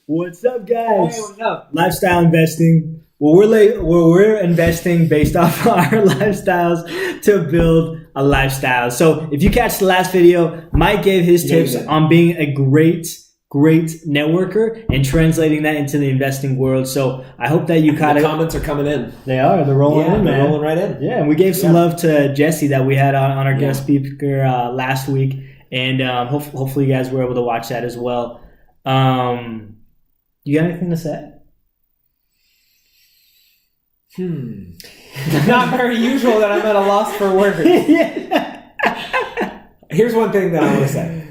What's up, guys? Hey, what's up? Lifestyle investing. Well, we're investing based off our lifestyles to build a lifestyle. So if you catch the last video, Mike gave his tips on being a great networker and translating that into the investing world. So I hope that you caught The it. comments are coming in. They're rolling in, man. They're rolling right in. Yeah, and we gave some love to Jesse that we had on our guest speaker last week, and hopefully you guys were able to watch that as well. You got anything to say? Not very usual that I'm at a loss for words. Here's one thing that I want to say.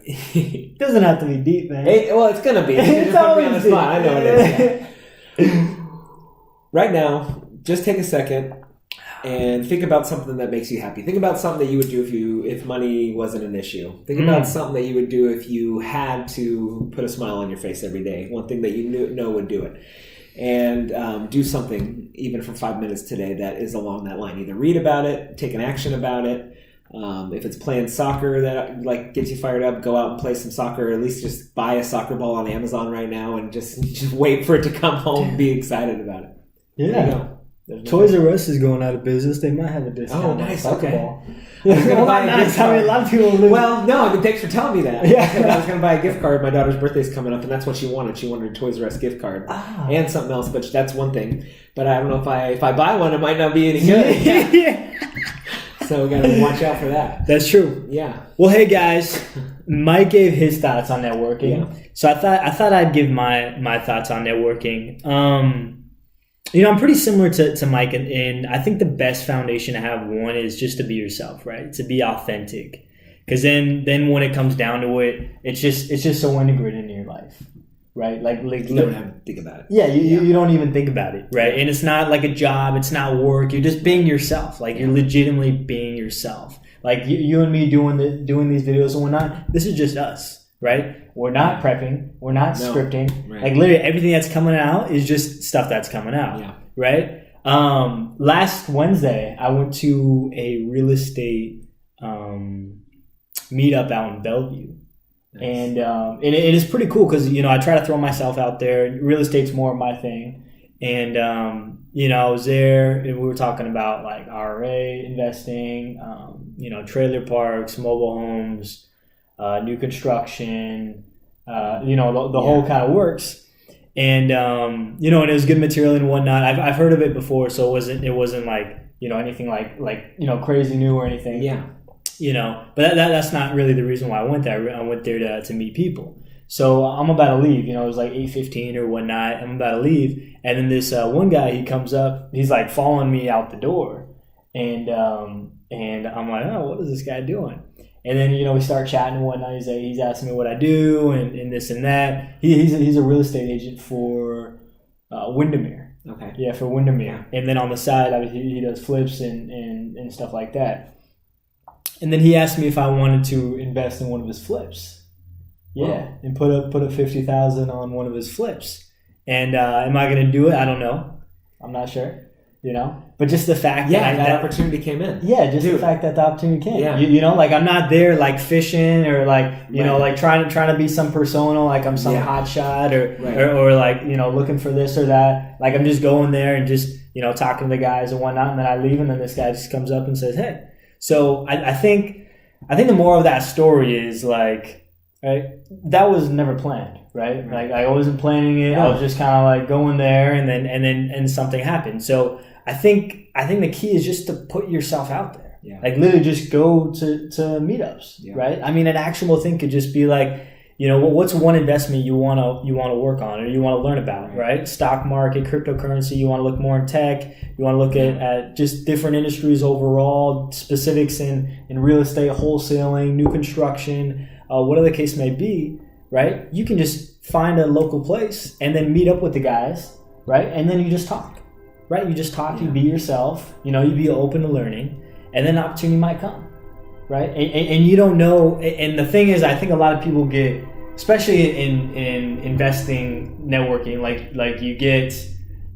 It doesn't have to be deep, man. It's gonna be. It's just put me on the always spot. I know it is. Yeah. Right now, just take a second and think about something that makes you happy. Think about something that you would do if money wasn't an issue. Think about something that you would do if you had to put a smile on your face every day. One thing that you know would do it. And do something, even for 5 minutes today, that is along that line. Either read about it, take an action about it. If it's playing soccer that gets you fired up, go out and play some soccer. Or at least just buy a soccer ball on Amazon right now and just wait for it to come home and be excited about it. Yeah. Toys R Us is going out of business. They might have a discount. Oh, nice. Okay. Ball. I was gonna buy a gift card. I mean, a lot of people lose. Well, no, I mean, thanks for telling me that. Yeah. I was going to buy a gift card. My daughter's birthday's coming up, and that's what she wanted. She wanted a Toys R Us gift card and something else, but that's one thing. But I don't know if I buy one, it might not be any good. Yeah. So we got to watch out for that. That's true. Yeah. Well, hey guys, Mike gave his thoughts on networking, so I thought I'd give my thoughts on networking. I'm pretty similar to Mike, and I think the best foundation to have one is just to be yourself, right? To be authentic, because then when it comes down to it, it's just so integrated into your life, right? Like you don't have to think about it. Yeah, you don't even think about it, right? And it's not like a job, it's not work. You're just being yourself. Like you're legitimately being yourself. Like you and me doing these videos and whatnot. This is just us. Right? We're not prepping. We're not scripting. Right. Like literally everything that's coming out is just stuff that's coming out. Yeah. Right? Last Wednesday, I went to a real estate meetup out in Bellevue. Nice. And it is pretty cool because, I try to throw myself out there. Real estate's more of my thing. And, I was there and we were talking about like RA investing, trailer parks, mobile homes, new construction, the whole kind of works, and and it was good material and whatnot. I've heard of it before, so it wasn't like anything like crazy new or anything. Yeah. But that's not really the reason why I went there. I went there to meet people. So I'm about to leave. It was like 8:15 or whatnot. I'm about to leave, and then this one guy, he comes up. He's like following me out the door, and I'm like, oh, what is this guy doing? And then, we start chatting and whatnot. He's asking me what I do and this and that. He's a real estate agent for Windermere. Okay. Yeah, for Windermere. And then on the side, he does flips and stuff like that. And then he asked me if I wanted to invest in one of his flips. Yeah, wow. And put up $50,000 on one of his flips. And am I going to do it? I don't know. I'm not sure. But just the fact that opportunity came in. Yeah, just the fact that the opportunity came. Yeah. Like I'm not there like fishing or like like trying to be some persona, like I'm some hot shot or like looking for this or that. Like I'm just going there and just talking to the guys and whatnot, and then I leave, and then this guy just comes up and says, "Hey." So I think the moral of that story is like, right, that was never planned. Right? Like I wasn't planning it. I was just kind of like going there, and then something happened. So I think the key is just to put yourself out there. Yeah. Like literally just go to meetups. Yeah. Right? I mean, an actionable thing could just be like, what's one investment you want to work on or you want to learn about, right? Stock market, cryptocurrency. You want to look more in tech. You want to look at just different industries overall, specifics in real estate, wholesaling, new construction, whatever the case may be. Right? You can just find a local place and then meet up with the guys, right? And then you just talk, right? You just talk, you be yourself, you be open to learning, and then opportunity might come, right? And you don't know, and the thing is, I think a lot of people get, especially in investing, networking, like you get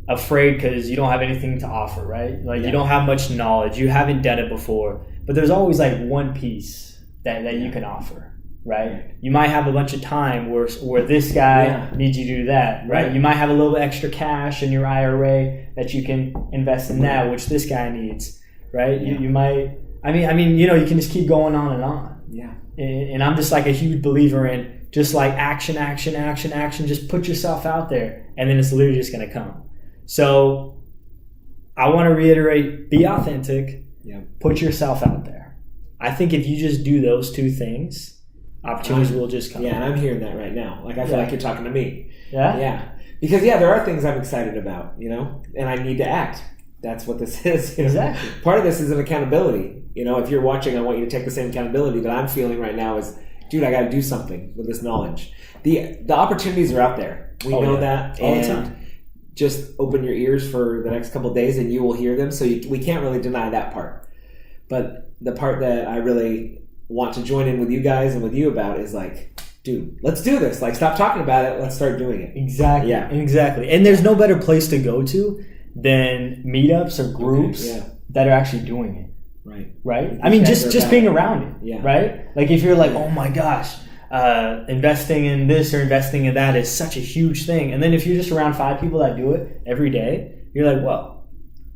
afraid because you don't have anything to offer, right? Like you don't have much knowledge, you haven't done it before, but there's always like one piece that you can offer. right? You might have a bunch of time where this guy needs you to do that, right? You might have a little extra cash in your IRA that you can invest in that, which this guy needs, right? You might, I mean, you can just keep going on and on. Yeah. And I'm just like a huge believer in just like action, just put yourself out there, and then it's literally just going to come. So I want to reiterate, be authentic, put yourself out there. I think if you just do those two things, opportunities will just come. Yeah, and I'm hearing that right now. Like, I feel like you're talking to me. Yeah? Yeah. Because, there are things I'm excited about, and I need to act. That's what this is. Exactly. Part of this is an accountability. If you're watching, I want you to take the same accountability that I'm feeling right now is, dude, I got to do something with this knowledge. The opportunities are out there. We know that. All the time. Just open your ears for the next couple of days and you will hear them. So we can't really deny that part. But the part that I really want to join in with you guys and with you about is like, dude, let's do this. Like, stop talking about it. Let's start doing it. Exactly. Yeah. Exactly. And there's no better place to go to than meetups or groups that are actually doing it. Right. I mean, just being around it. Yeah. Right. Like if you're like, oh my gosh, investing in this or investing in that is such a huge thing. And then if you're just around 5 people that do it every day, you're like, well,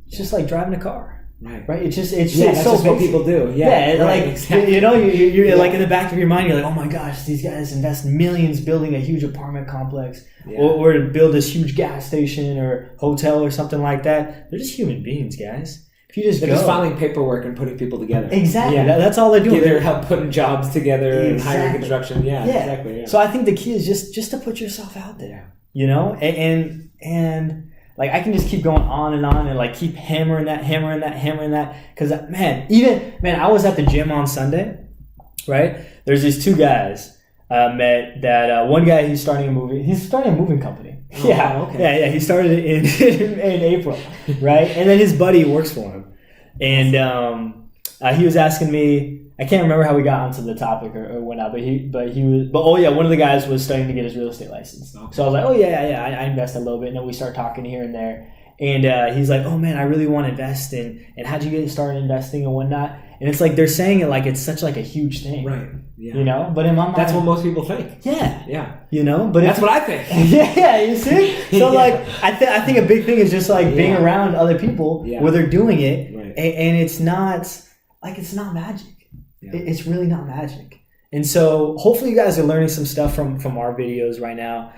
it's just like driving a car. Right. It's just that's so just what people do. Exactly. You're like in the back of your mind, you're like, oh my gosh, these guys invest millions building a huge apartment complex or to build this huge gas station or hotel or something like that. They're just human beings, guys. If you just They're just filing paperwork and putting people together. Exactly. That's all they're doing. They're help putting jobs together and hiring construction. Exactly. Yeah. So I think the key is just to put yourself out there, and like I can just keep going on and like keep hammering that. Because I was at the gym on Sunday, right? There's these 2 guys met that one guy he's starting a moving company. Okay. He started it in April, right? And then his buddy works for him, and he was asking me. I can't remember how we got onto the topic or whatnot, but one of the guys was starting to get his real estate license. Okay. So I was like, I invest a little bit, and then we start talking here and there. And he's like, oh man, I really want to invest in, and how'd you get started investing and whatnot? And it's like they're saying it like it's such like a huge thing, right? Yeah. But in my mind, that's what most people think. Yeah. But that's what I think. You see. So like, I think a big thing is just like being around other people where they're doing it, and it's not magic. Yeah. It's really not magic. And so hopefully you guys are learning some stuff from our videos right now.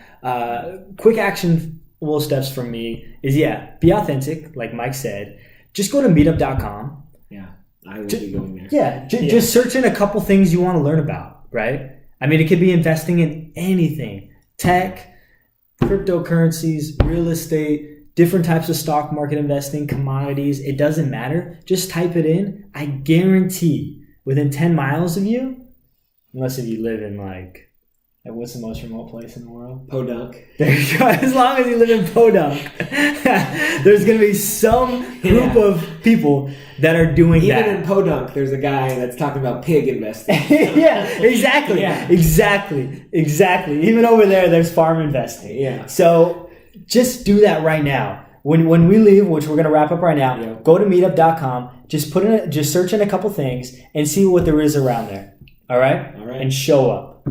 Quick actionable steps from me is, be authentic, like Mike said. Just go to meetup.com. Yeah, I will be going there. Yeah, just search in a couple things you want to learn about, right? I mean, it could be investing in anything. Tech, cryptocurrencies, real estate, different types of stock market investing, commodities. It doesn't matter. Just type it in. I guarantee within 10 miles of you, unless if you live in like what's the most remote place in the world? Podunk. There you go. As long as you live in Podunk, there's going to be some group of people that are doing that. Even in Podunk, there's a guy that's talking about pig investing. Exactly. Even over there's farm investing. Yeah. So just do that right now. When we leave, which we're going to wrap up right now, go to meetup.com, just search in a couple things and see what there is around there. All right? All right. And show up.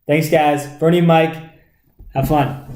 Thanks, guys. Bernie and Mike, have fun.